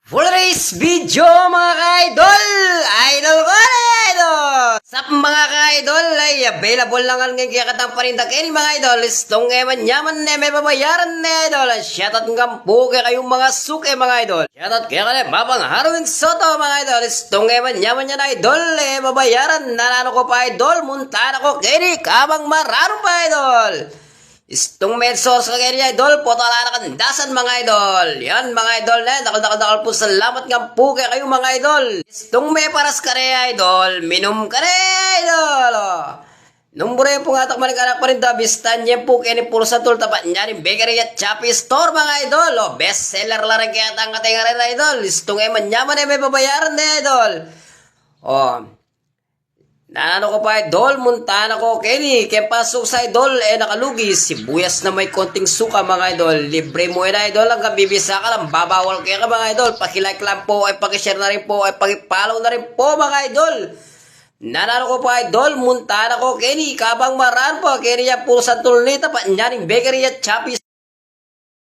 Full race video mga ka-idol! Idol ko na idol! Sap mga ka-idol ay available lang ang ngayon katang parindak ini mga idol. Istong eman yaman na may babayaran na idol. Shoutout ng puke kayong mga suke mga idol. Shoutout kaya ka na babang Harwin Soto mga idol. Istong eman yaman yan idol. Babayaran nanano ko pa idol. Muntahan ako kini kabang marano pa idol. Istong medsos ka kaya idol, potala na kandasan mga idol. Yan mga idol na, dakal po salamat nga po kayo mga idol. Istong may paras ka rin idol, minum ka rin idol. Numbro yung pungatak malikana pa rin dabistan niya po kaya ni puro sa tul tapat niya ni bakery at Chappy Store mga idol. Best seller la rin kaya tangatay nga rin idol. Istong ay manyaman ay may babayaran na idol. Nanano ko pa idol, muntahan ako Kenny, kaya pasok sa idol, nakalugi, sibuyas na may konting suka mga idol, libre mo na idol, hanggang bibisa ka lang, babawal kaya ka mga idol, pakilike lang po, ay pakishare na rin po, ay pakipollow na rin po mga idol. Nanano ko pa idol, muntahan ako Kenny, kabang maran po, Kenny yan puro sa tulnita, pa nyaring bakery at Chappy